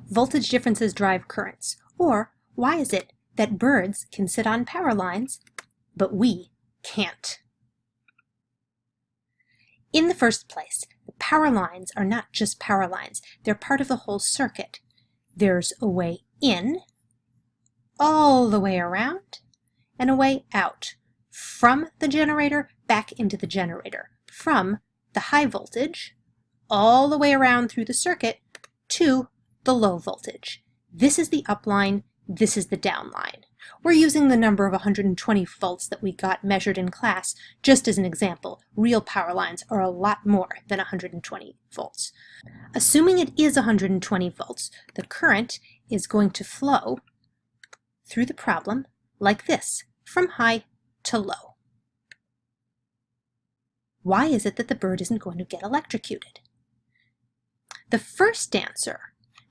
voltage differences drive currents? Or why is it that birds can sit on power lines, but we can't? In the first place, the power lines are not just power lines. They're part of the whole circuit. There's a way in, all the way around, and a way out. From the generator back into the generator. From the high voltage all the way around through the circuit to the low voltage. This is the up line, this is the down line. We're using the number of 120 volts that we got measured in class just as an example. Real power lines are a lot more than 120 volts. Assuming it is 120 volts, the current is going to flow through the problem like this, from high to low. Why is it that the bird isn't going to get electrocuted? The first answer,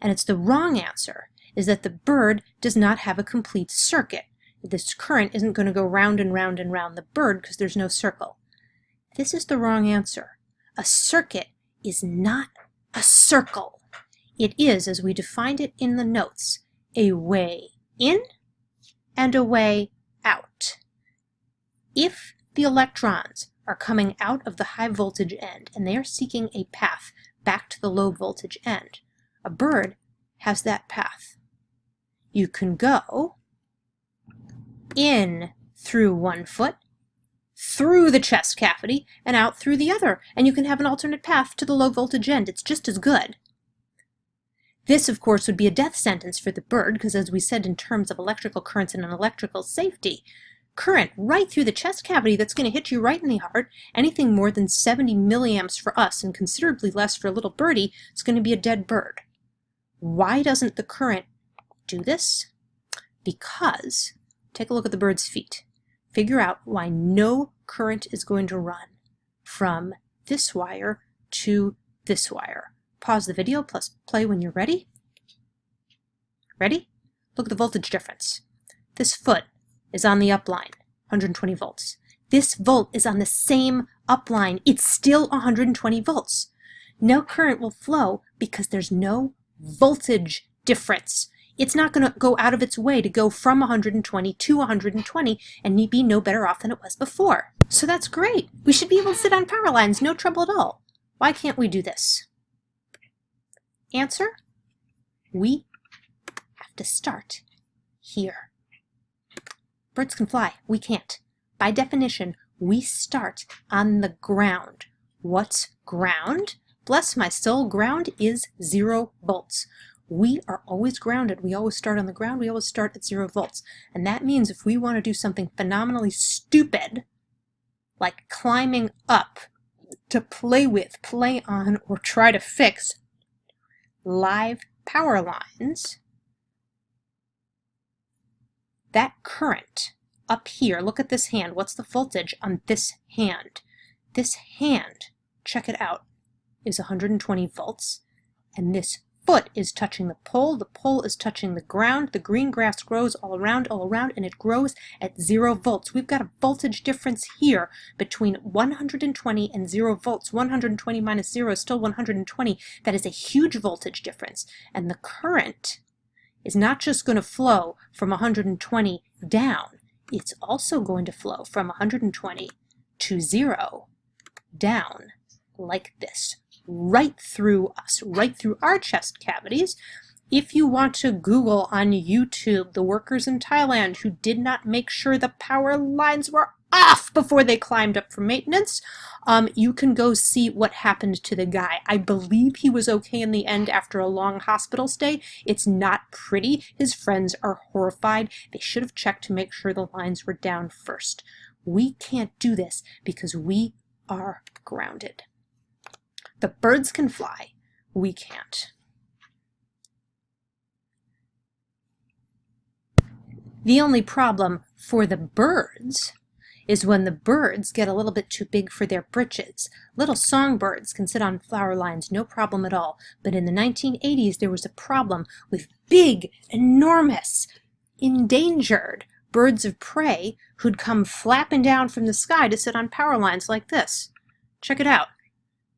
and it's the wrong answer, is that the bird does not have a complete circuit. This current isn't going to go round and round and round the bird because there's no circle. This is the wrong answer. A circuit is not a circle. It is, as we defined it in the notes, a way in and a way out. If the electrons are coming out of the high voltage end and they are seeking a path back to the low voltage end, a bird has that path. You can go in through one foot, through the chest cavity, and out through the other, and you can have an alternate path to the low voltage end. It's just as good. This, of course, would be a death sentence for the bird, because as we said in terms of electrical currents and an electrical safety, current right through the chest cavity that's going to hit you right in the heart, anything more than 70 milliamps for us and considerably less for a little birdie, is going to be a dead bird. Why doesn't the current do this? Because, take a look at the bird's feet. Figure out why no current is going to run from this wire to this wire. Pause the video, plus play when you're ready. Ready? Look at the voltage difference. This foot is on the up line, 120 volts. This volt is on the same up line. It's still 120 volts. No current will flow because there's no voltage difference. It's not going to go out of its way to go from 120 to 120 and be no better off than it was before. So that's great. We should be able to sit on power lines, no trouble at all. Why can't we do this? Answer: we have to start here. Birds can fly. We can't. By definition, we start on the ground. What's ground? Bless my soul, ground is 0 volts. We are always grounded. We always start on the ground. We always start at 0 volts. And that means if we want to do something phenomenally stupid, like climbing up to play with, play on, or try to fix live power lines, that current up here, look at this hand. What's the voltage on this hand? This hand, check it out, is 120 volts. And this foot is touching the pole is touching the ground, the green grass grows all around, and it grows at 0 volts. We've got a voltage difference here between 120 and 0 volts. 120 minus 0 is still 120. That is a huge voltage difference. And the current is not just going to flow from 120 down, it's also going to flow from 120 to 0 down like this. Right through us, right through our chest cavities. If you want to Google on YouTube the workers in Thailand who did not make sure the power lines were off before they climbed up for maintenance, you can go see what happened to the guy. I believe he was okay in the end after a long hospital stay. It's not pretty. His friends are horrified. They should have checked to make sure the lines were down first. We can't do this because we are grounded. The birds can fly. We can't. The only problem for the birds is when the birds get a little bit too big for their britches. Little songbirds can sit on flower lines, no problem at all. But in the 1980s, there was a problem with big, enormous, endangered birds of prey who'd come flapping down from the sky to sit on power lines like this. Check it out.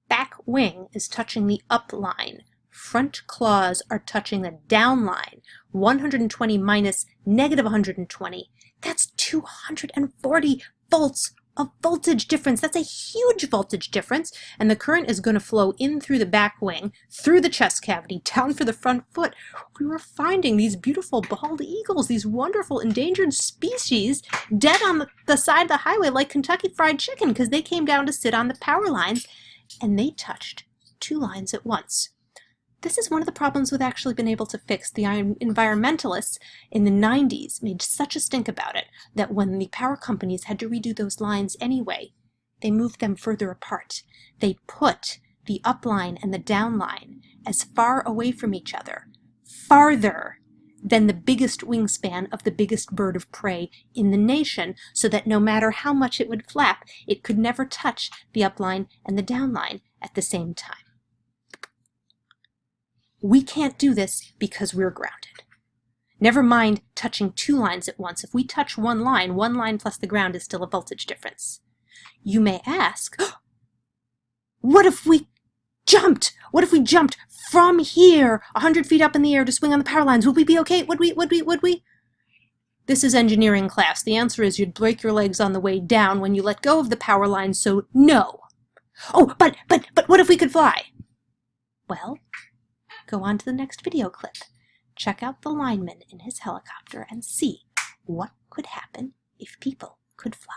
Back wing is touching the up line. front claws are touching the down line, 120 minus negative 120, that's 240 volts of voltage difference. That's a huge voltage difference, and the current is going to flow in through the back wing, through the chest cavity, down for the front foot. We were finding these beautiful bald eagles, these wonderful endangered species, dead on the side of the highway like Kentucky Fried Chicken, because they came down to sit on the power lines, and they touched two lines at once. This is one of the problems with actually being able to fix. The environmentalists in the 90s made such a stink about it that when the power companies had to redo those lines anyway, they moved them further apart. They put the up line and the down line as far away from each other, farther than the biggest wingspan of the biggest bird of prey in the nation, so that no matter how much it would flap, it could never touch the up line and the down line at the same time. We can't do this because we're grounded. Never mind touching two lines at once. If we touch one line plus the ground is still a voltage difference. You may ask, what if we jumped? What if we jumped from here 100 feet up in the air to swing on the power lines? Would we be okay? Would we? This is engineering class. The answer is you'd break your legs on the way down when you let go of the power lines, so no. Oh, but what if we could fly? Well, go on to the next video clip. Check out the lineman in his helicopter and see what could happen if people could fly.